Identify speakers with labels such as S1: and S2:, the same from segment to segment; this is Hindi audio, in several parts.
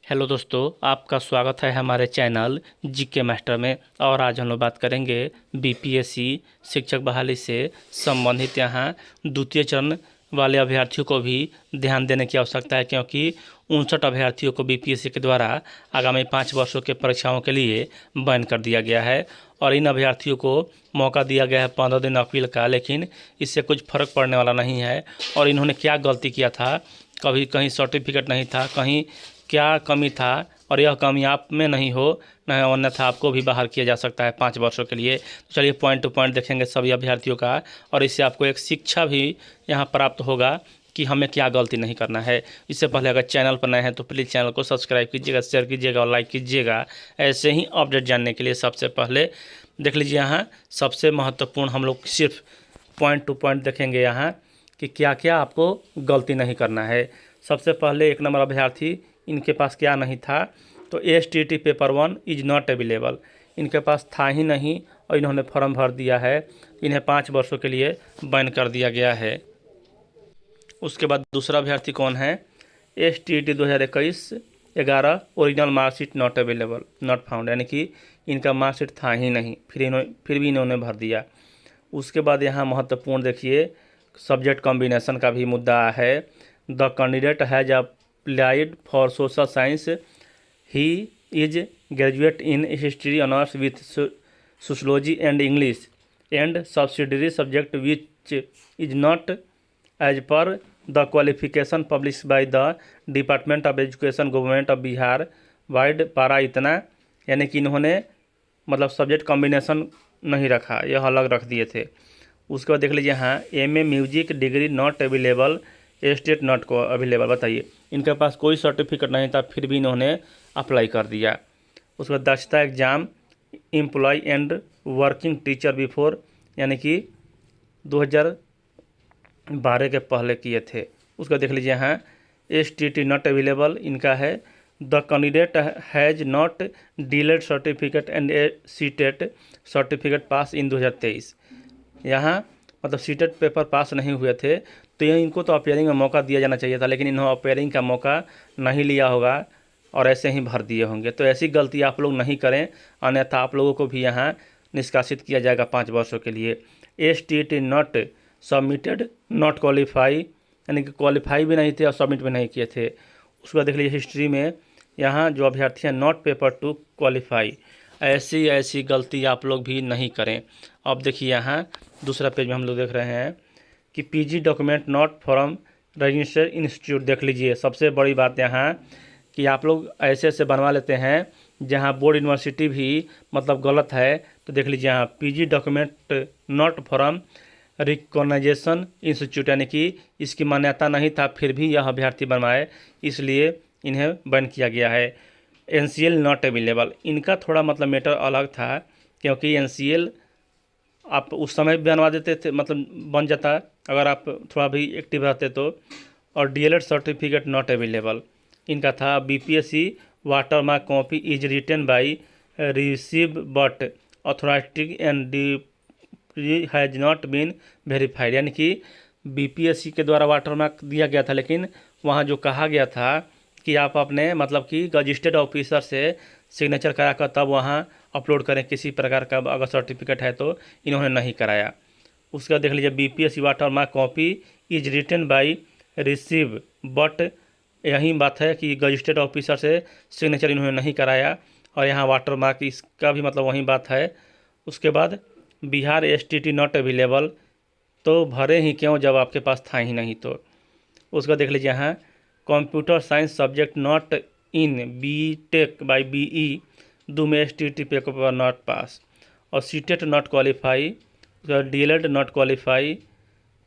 S1: हेलो दोस्तों, आपका स्वागत है हमारे चैनल जीके मास्टर में। और आज हम लोग बात करेंगे बीपीएससी शिक्षक बहाली से संबंधित यहाँ द्वितीय चरण वाले अभ्यर्थियों को भी ध्यान देने की आवश्यकता है, क्योंकि 59 अभ्यर्थियों को बीपीएससी के द्वारा आगामी 5 वर्षों के परीक्षाओं के लिए बैन कर दिया गया है। और इन अभ्यर्थियों को मौका दिया गया है 15 दिन अपील का, लेकिन इससे कुछ फ़र्क पड़ने वाला नहीं है। और इन्होंने क्या गलती किया था, कभी कहीं सर्टिफिकेट नहीं था, कहीं क्या कमी था, और यह कमी आप में नहीं हो न, अन्यथा आपको भी बाहर किया जा सकता है 5 वर्षों के लिए। तो चलिए पॉइंट टू पॉइंट देखेंगे सभी अभ्यर्थियों का, और इससे आपको एक शिक्षा भी यहाँ प्राप्त होगा कि हमें क्या गलती नहीं करना है। इससे पहले अगर चैनल पर नए हैं तो प्लीज़ चैनल को सब्सक्राइब कीजिएगा, शेयर कीजिएगा और लाइक कीजिएगा। ऐसे ही अपडेट जानने के लिए सबसे पहले देख लीजिए यहाँ सबसे महत्वपूर्ण हम लोग सिर्फ पॉइंट टू पॉइंट देखेंगे यहाँ कि क्या क्या आपको गलती नहीं करना है। सबसे पहले 1 नंबर अभ्यर्थी, इनके पास क्या नहीं था, तो STT paper 1 is not available, इनके पास था ही नहीं और इन्होंने फॉर्म भर दिया है। इन्हें 5 वर्षों के लिए बैन कर दिया गया है। उसके बाद दूसरा अभ्यर्थी कौन है, STT 2021 11 original marksheet not available not found, यानी कि इनका मार्कशीट था ही नहीं, फिर भी इन्होंने भर दिया। उसके बाद यहाँ महत्वपूर्ण देखिए सब्जेक्ट कॉम्बिनेशन का भी मुद्दा है। The candidate has applied for social science, he is graduate in history honours with sociology and English and subsidiary subject which is not as per the qualification publish by the department of education government of Bihar vide para इतना, यानी कि इन्होंने मतलब सब्जेक्ट कॉम्बिनेशन नहीं रखा, यह अलग रख दिए थे। उसके बाद देख लीजिए यहाँ MA music degree not available, state not को अवेलेबल। बताइए, इनके पास कोई सर्टिफिकेट नहीं था फिर भी इन्होंने अप्लाई कर दिया। उसके बाद दक्षता exam employ and working teacher before, यानी कि 2012 के पहले किए थे। उसका देख लीजिए यहाँ STT नॉट अवेलेबल इनका है। The candidate has not DElEd certificate and CTET certificate pass in 2023, यहाँ मतलब सीटेट पेपर पास नहीं हुए थे, तो ये इनको तो अपेयरिंग में मौका दिया जाना चाहिए था, लेकिन इन्होंने अपेयरिंग का मौका नहीं लिया होगा और ऐसे ही भर दिए होंगे। तो ऐसी गलती आप लोग नहीं करें, अन्यथा आप लोगों को भी यहाँ निष्कासित किया जाएगा 5 वर्षों के लिए। STT not submitted not qualify, यानी कि क्वालिफाई भी नहीं थे और सबमिट भी नहीं किए थे। उसके बाद देख लीजिए हिस्ट्री में यहाँ जो अभ्यर्थी हैं नॉट पेपर टू क्वालिफाई, ऐसी गलती आप लोग भी नहीं करें। अब देखिए यहाँ दूसरा पेज में हम लोग देख रहे हैं कि PG document not from registered institute. देख लीजिए सबसे बड़ी बात यहाँ कि आप लोग ऐसे बनवा लेते हैं जहाँ बोर्ड यूनिवर्सिटी भी मतलब गलत है। तो देख लीजिए यहाँ PG document not from recognisation institute, यानी कि इसकी मान्यता नहीं था फिर भी यह अभ्यर्थी बनवाए, इसलिए इन्हें बैन किया गया है। NCL नॉट अवेलेबल, इनका थोड़ा मतलब मैटर अलग था, क्योंकि NCL आप उस समय भी बनवा देते थे, मतलब बन जाता अगर आप थोड़ा भी एक्टिव रहते तो। और DLED सर्टिफिकेट नॉट अवेलेबल इनका था। BPSC watermark copy is written by receive but authority and has not been verified, यानी कि BPSC के द्वारा वाटर मार्क दिया गया था, लेकिन वहाँ जो कहा गया था कि आप अपने मतलब कि रजिस्टर्ड ऑफिसर से सिग्नेचर करा कर तब वहाँ अपलोड करें किसी प्रकार का अगर सर्टिफिकेट है, तो इन्होंने नहीं कराया। उसका देख लीजिए BPSC watermark copy is written by receive but, यही बात है कि रजिस्टर्ड ऑफिसर से सिग्नेचर इन्होंने नहीं कराया, और यहाँ वाटर मार्क इसका भी मतलब वही बात है। उसके बाद बिहार STT नॉट अवेलेबल, तो भरे ही क्यों जब आपके पास था ही नहीं। तो उसका देख लीजिए यहाँ computer science subject not in BTech by BE दो में STT पेपर नॉट पास, और CTET not qualify, DLED not qualify,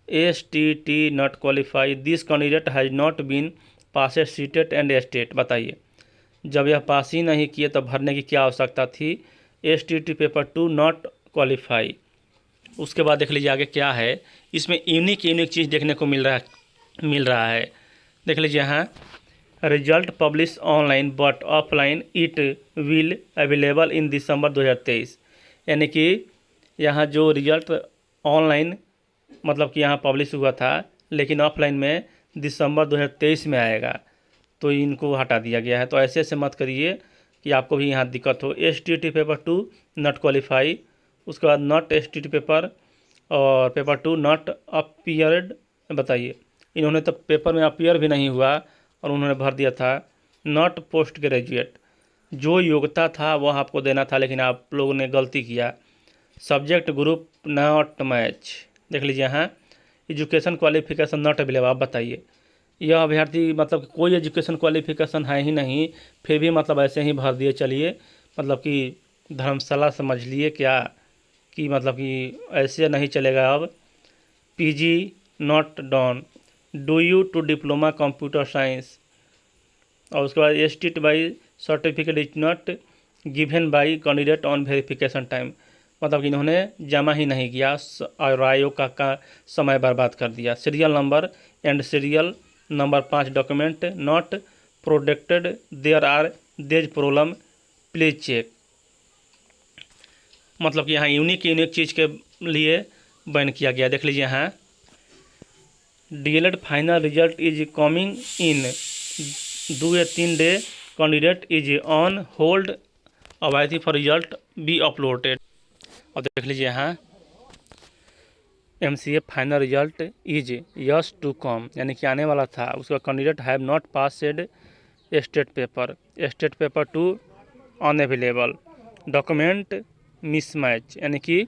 S1: STT not qualify, this candidate has not been pass CTET and state. बताइए, जब यह पास ही नहीं किए तो भरने की क्या आवश्यकता थी। STT paper 2 not qualify. उसके बाद देख लीजिए आगे क्या है, इसमें यूनिक चीज़ देखने को मिल रहा है। देख लीजिए यहाँ result publish online but offline it will available in December 2023, यानी कि यहाँ जो रिजल्ट ऑनलाइन मतलब कि यहाँ पब्लिश हुआ था, लेकिन ऑफलाइन में दिसंबर 2023 में आएगा। तो इनको हटा दिया गया है। तो ऐसे ऐसे मत करिए कि आपको भी यहाँ दिक्कत हो। STT पेपर 2 नॉट क्वालिफाई, उसके बाद नॉट STT पेपर और पेपर 2 नॉट अपीयर्ड। बताइए, इन्होंने तो पेपर में अपीयर भी नहीं हुआ और उन्होंने भर दिया था नॉट पोस्ट ग्रेजुएट। जो योग्यता था वह आपको देना था, लेकिन आप लोगों ने गलती किया। सब्जेक्ट ग्रुप नॉट मैच, देख लीजिए यहाँ एजुकेशन क्वालिफिकेशन नॉट अवेलेबल। आप बताइए, यह अभ्यर्थी मतलब कोई एजुकेशन क्वालिफिकेशन है ही नहीं, फिर भी मतलब ऐसे ही भर दिए। चलिए, मतलब कि धर्मशाला समझ लिए क्या, कि मतलब कि ऐसे नहीं चलेगा अब। PG not done, do you to diploma computer science. और उसके बाद STT by certificate is not given by candidate on verification time, मतलब कि इन्होंने जमा ही नहीं किया और आयोग का समय बर्बाद कर दिया। Serial number and serial number 5 document not produced, there are these problem, please check. मतलब कि यहाँ यूनिक चीज़ के लिए बैन किया गया। देख लीजिए यहाँ DLED final result is coming in 2 या 3 day, candidate is on hold, अवाइटी फॉर रिजल्ट बी अपलोडेड। और देख लीजिए यहाँ MCA final result is yet to come, यानी कि आने वाला था। उसका candidate have not passed state paper 2 unavailable, document mismatch, यानी कि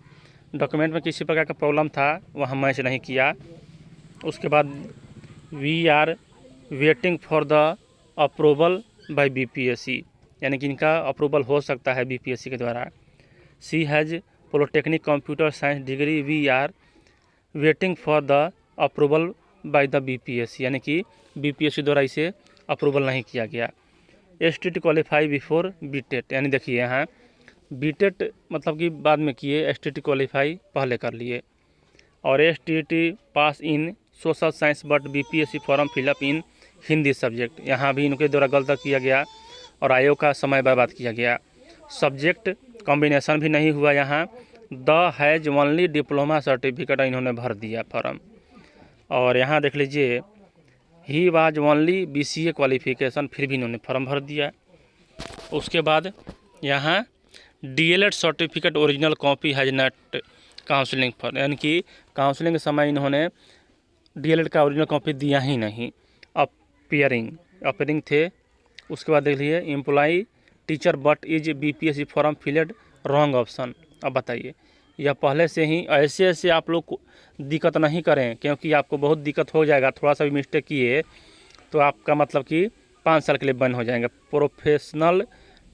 S1: डॉक्यूमेंट में किसी प्रकार का प्रॉब्लम था, वहाँ मैच नहीं किया। उसके बाद we are waiting for the approval by BPSC, यानी कि इनका अप्रूवल हो सकता है BPSC के द्वारा। She has polytechnic computer science degree, we are waiting for the approval by the BPSC, यानी कि BPSC द्वारा इसे अप्रूवल नहीं किया गया। STT क्वालिफाई बिफोर BTET, यानी देखिए यहाँ BTET मतलब कि बाद में किए, STT क्वालिफाई पहले कर लिए। और STT pass in social science but BPSC form fill up in Hindi subject, यहाँ भी इनके द्वारा गलत किया गया और आयोग का समय बर्बाद किया गया। सब्जेक्ट कॉम्बिनेशन भी नहीं हुआ यहाँ। The has only diploma certificate इन्होंने भर दिया फॉर्म। और यहाँ देख लीजिए he was only BCA qualification, फिर भी इन्होंने फॉर्म भर दिया। उसके बाद यहाँ DLED certificate original copy has not counselling for, यानी कि काउंसलिंग के समय इन्होंने DLED का ओरिजिनल कॉपी दिया ही नहीं। अपीयरिंग थे। उसके बाद देख लीजिए employee teacher but is BPSC form filled wrong option. अब बताइए, यह पहले से ही ऐसे ऐसे आप लोग को दिक्कत नहीं करें, क्योंकि आपको बहुत दिक्कत हो जाएगा। थोड़ा सा भी मिस्टेक किए तो आपका मतलब कि 5 साल के लिए बंद हो जाएंगे। Professional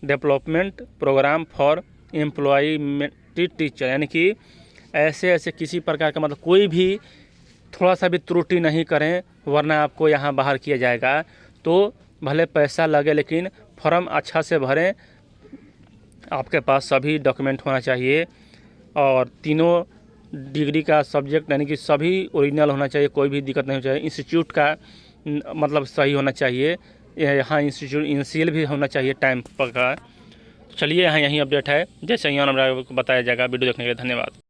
S1: development programme for employment teacher, यानी कि ऐसे ऐसे किसी प्रकार का मतलब कोई भी थोड़ा सा भी त्रुटि नहीं करें, वरना आपको यहाँ बाहर किया जाएगा। तो भले पैसा लगे, लेकिन फॉर्म अच्छा से भरें। आपके पास सभी डॉक्यूमेंट होना चाहिए और तीनों डिग्री का सब्जेक्ट यानी कि सभी ओरिजिनल होना चाहिए, कोई भी दिक्कत नहीं होनी चाहिए। इंस्टीट्यूट का मतलब सही होना चाहिए, यहाँ इंस्टीट्यूट इनिशियल भी होना चाहिए टाइम पर का। चलिए यहाँ यही अपडेट है, जैसे यहाँ बताया जाएगा। वीडियो देखने के लिए धन्यवाद।